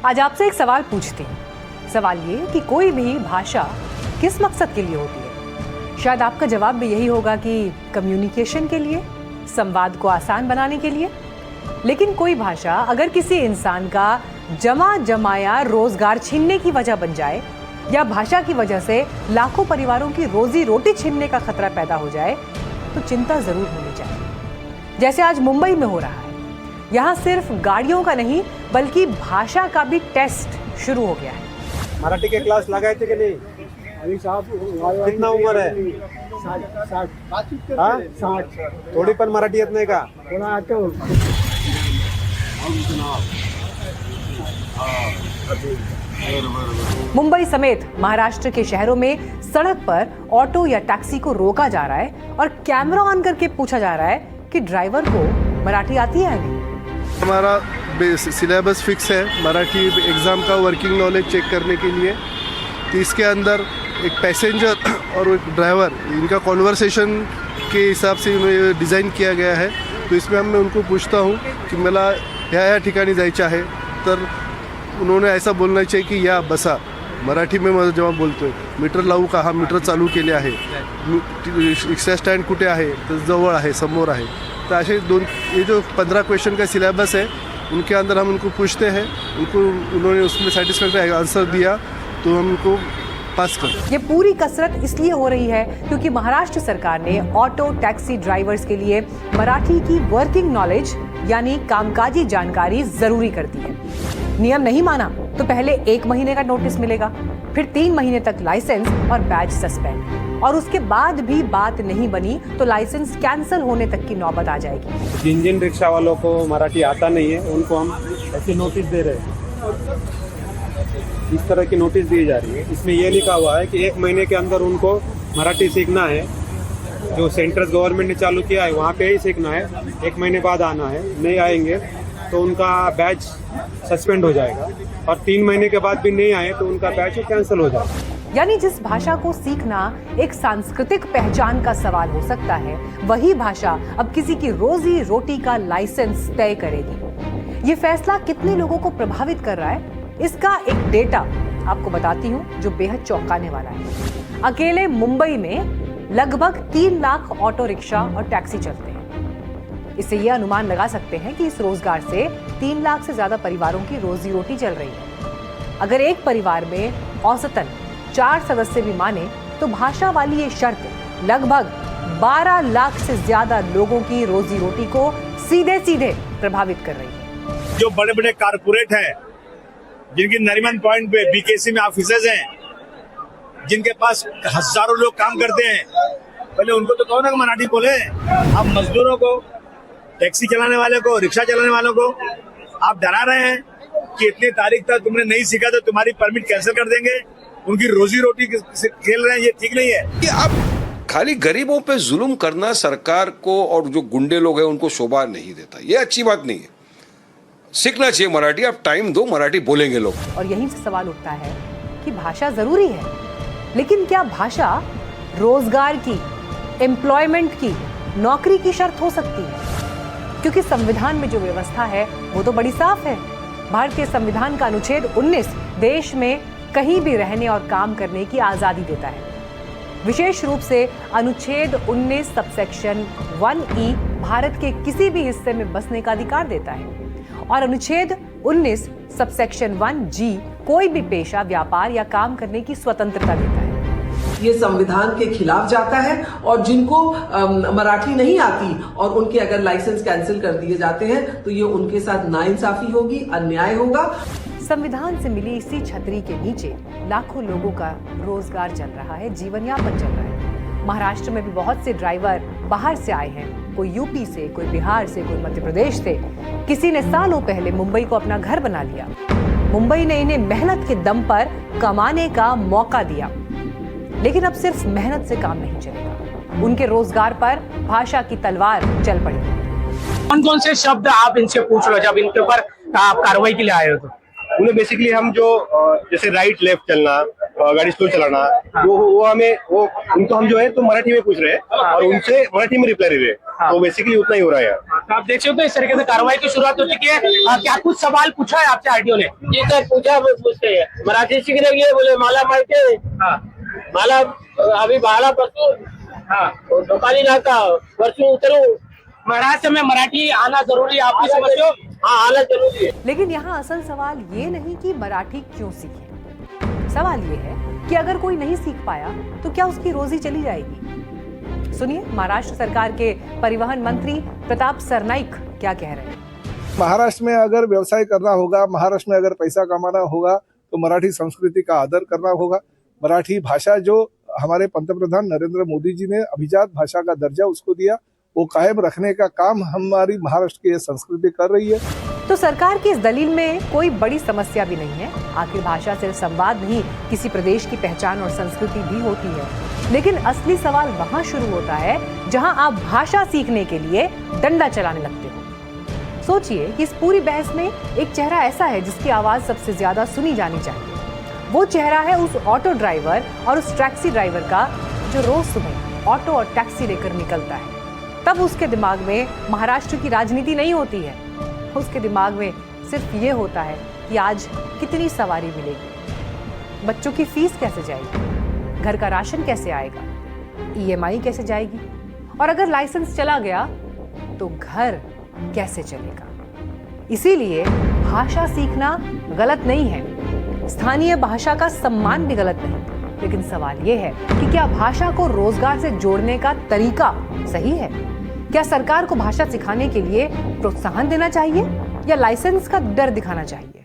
आज आपसे एक सवाल पूछते हैं। सवाल ये कि कोई भी भाषा किस मकसद के लिए होती है? शायद आपका जवाब भी यही होगा कि कम्युनिकेशन के लिए, संवाद को आसान बनाने के लिए। लेकिन कोई भाषा अगर किसी इंसान का जमा जमाया रोजगार छीनने की वजह बन जाए, या भाषा की वजह से लाखों परिवारों की रोजी रोटी छीनने का खतरा पैदा हो जाए, तो चिंता जरूर होनी चाहिए। जैसे आज मुंबई में हो रहा है। यहाँ सिर्फ गाड़ियों का नहीं बल्कि भाषा का भी टेस्ट शुरू हो गया है। मराठी के क्लास लगाए थे कि नहीं? अभी साहब कितना उम्र है? 60। थोड़ी पण मराठी येत नाही का? थोड़ा आते हो। मुंबई समेत महाराष्ट्र के शहरों में सड़क पर ऑटो या टैक्सी को रोका जा रहा है और कैमरा ऑन करके पूछा जा रहा है कि ड्राइवर को मराठी आती है या नहीं। हमारा सिलेबस फिक्स है मराठी एग्ज़ाम का वर्किंग नॉलेज चेक करने के लिए। तो इसके अंदर एक पैसेंजर और एक ड्राइवर, इनका कॉन्वर्सेशन के हिसाब से डिज़ाइन किया गया है। तो इसमें मैं उनको पूछता हूँ की मला ह्या ठिकाणी जायचं आहे, तर उन्होंने ऐसा बोलना चाहिए की या बसा। मराठी में मैं जेव्हा बोलतोय मीटर लावू का, हा मीटर चालू केले आहे, रिक्षा स्टँड कुठे आहे, तर जवळ आहे, समोर आहे। तो ऐसे ये जो 15 क्वेश्चन का सिलेबस है, उनके अंदर हम उनको पूछते हैं, उन्होंने उसमें सेटिस्फैक्टरी आंसर दिया तो हम उनको पास कर। ये पूरी कसरत इसलिए हो रही है क्योंकि महाराष्ट्र सरकार ने ऑटो टैक्सी ड्राइवर्स के लिए मराठी की वर्किंग नॉलेज यानी कामकाजी जानकारी जरूरी कर दी है। नियम नहीं माना तो पहले 1 महीने का नोटिस मिलेगा, फिर 3 महीने तक लाइसेंस और बैच सस्पेंड, और उसके बाद भी बात नहीं बनी तो लाइसेंस कैंसिल होने तक की नौबत आ जाएगी। जिन रिक्शा वालों को मराठी आता नहीं है उनको हम ऐसे नोटिस दे रहे हैं। इस तरह की नोटिस दी जा रही है। इसमें यह लिखा हुआ है कि 1 महीने के अंदर उनको मराठी सीखना है। जो सेंट्रल गवर्नमेंट ने चालू किया है वहाँ पे ही सीखना है। 1 महीने बाद आना है, नहीं आएंगे तो उनका बैच सस्पेंड हो जाएगा, और 3 महीने के बाद भी नहीं आए तो उनका बैच कैंसिल हो जाएगा। यानी जिस भाषा को सीखना एक सांस्कृतिक पहचान का सवाल हो सकता है, वही भाषा अब किसी की रोजी रोटी का लाइसेंस तय करेगी। ये फैसला कितने लोगों को प्रभावित कर रहा है, इसका एक डेटा आपको बताती हूँ जो बेहद चौंकाने वाला है। अकेले मुंबई में लगभग 3 लाख ऑटो रिक्शा और टैक्सी चलते हैं। इससे ये अनुमान लगा सकते हैं कि इस रोजगार से 3 लाख से ज्यादा परिवारों की रोजी रोटी चल रही है। अगर एक परिवार में औसतन 4 सदस्य भी माने तो भाषा वाली ये शर्त लगभग 12 लाख से ज्यादा लोगों की रोजी रोटी को सीधे सीधे प्रभावित कर रही है। जो बड़े बड़े कारपोरेट हैं, जिनकी नरीमन पॉइंट पे बीकेसी में ऑफिसेज हैं, जिनके पास हजारों लोग काम करते हैं, पहले उनको तो कहो ना कि मराठी बोले। आप मजदूरों को, टैक्सी चलाने वाले को, रिक्शा चलाने वालों को आप डरा रहे हैं कि इतनी तारीख तक तुमने नहीं सीखा तो तुम्हारी परमिट कैंसिल कर देंगे। उनकी रोजी रोटी खेल रहे हैं, ये ठीक नहीं है। कि अब खाली गरीबों पे जुल्म करना सरकार को और जो गुंडे लोग हैं उनको शोभा नहीं देता। ये अच्छी बात नहीं है। सीखना चाहिए मराठी, आप टाइम दो, मराठी बोलेंगे लोग। और यहीं से सवाल उठता है कि भाषा जरूरी है, लेकिन क्या भाषा रोजगार की, एम्प्लॉयमेंट की, नौकरी की शर्त हो सकती है? क्योंकि संविधान में जो व्यवस्था है वो तो बड़ी साफ है। भारतीय संविधान का अनुच्छेद 19 देश में कहीं भी रहने और काम करने की आजादी देता है। विशेष रूप से अनुच्छेद 19 सबसेक्शन 1E भारत के किसी भी हिस्से में बसने का अधिकार देता है, और अनुच्छेद 19 सबसेक्शन 1G कोई भी पेशा, व्यापार या काम करने की स्वतंत्रता देता है। ये संविधान के खिलाफ जाता है, और जिनको मराठी नहीं आती और उनके अगर लाइसेंस कैंसिल कर दिए जाते हैं तो ये उनके साथ नाइंसाफी होगी, अन्याय होगा। संविधान से मिली इसी छतरी के नीचे लाखों लोगों का रोजगार चल रहा है, जीवन यापन चल रहा है। महाराष्ट्र में भी बहुत से ड्राइवर बाहर से आए हैं, कोई यूपी से, कोई बिहार से, कोई मध्य प्रदेश से। किसी ने सालों पहले मुंबई को अपना घर बना लिया। मुंबई ने इन्हें मेहनत के दम पर कमाने का मौका दिया, लेकिन अब सिर्फ मेहनत से काम नहीं चलेगा। उनके रोजगार पर भाषा की तलवार चल पड़ी। कौन कौन से शब्द आप इनसे पूछ लो जब इनके ऊपर आप कार्रवाई के लिए आए हो? तो उन्हें बेसिकली हम जो जैसे राइट लेफ्ट चलना गाड़ी स्लो चलाना, वो हमें वो उनको हम जो है तो मराठी में पूछ रहे हैं और उनसे मराठी में रिप्लाई दे रहे हैं। तो बेसिकली उतना ही हो रहा है यार। तो आप देख सकते हो इस तरीके से कार्रवाई की शुरुआत हो चुकी है। क्या कुछ सवाल पूछा है आपसे आरटीओ ने? जी सर, पूछा, पूछते हैं मराठी सीखने के लिए। बोले मला माहिती है, मला अभी भाड़ा परसों दुकानी नाका परसों उतरू। महाराष्ट्र में मराठी आना जरूरी है, आप भी समझते हो? हाँ, आना जरूरी है। लेकिन यहाँ असल सवाल ये नहीं कि मराठी क्यों सीखे, सवाल ये है कि अगर कोई नहीं सीख पाया तो क्या उसकी रोजी चली जाएगी? सुनिए महाराष्ट्र सरकार के परिवहन मंत्री प्रताप सरनाईक क्या कह रहे हैं। महाराष्ट्र में अगर व्यवसाय करना होगा, महाराष्ट्र में अगर पैसा कमाना होगा तो मराठी संस्कृति का आदर करना होगा। मराठी भाषा जो हमारे पंतप्रधान नरेंद्र मोदी जी ने अभिजात भाषा का दर्जा उसको दिया, वो कायम रखने का काम हमारी महाराष्ट्र की संस्कृति कर रही है। तो सरकार की इस दलील में कोई बड़ी समस्या भी नहीं है। आखिर भाषा सिर्फ संवाद नहीं, किसी प्रदेश की पहचान और संस्कृति भी होती है। लेकिन असली सवाल वहां शुरू होता है जहां आप भाषा सीखने के लिए डंडा चलाने लगते हो। सोचिए कि इस पूरी बहस में एक चेहरा ऐसा है जिसकी आवाज सबसे ज्यादा सुनी जानी चाहिए। वो चेहरा है उस ऑटो ड्राइवर और उस टैक्सी ड्राइवर का जो रोज सुबह ऑटो और टैक्सी लेकर निकलता है। तब उसके दिमाग में महाराष्ट्र की राजनीति नहीं होती है, उसके दिमाग में सिर्फ ये होता है कि आज कितनी सवारी मिलेगी, बच्चों की फीस कैसे जाएगी, घर का राशन कैसे आएगा, EMI कैसे जाएगी, और अगर लाइसेंस चला गया तो घर कैसे चलेगा। इसीलिए भाषा सीखना गलत नहीं है, स्थानीय भाषा का सम्मान भी गलत नहीं, लेकिन सवाल यह है कि क्या भाषा को रोजगार से जोड़ने का तरीका सही है? क्या सरकार को भाषा सिखाने के लिए प्रोत्साहन देना चाहिए या लाइसेंस का डर दिखाना चाहिए?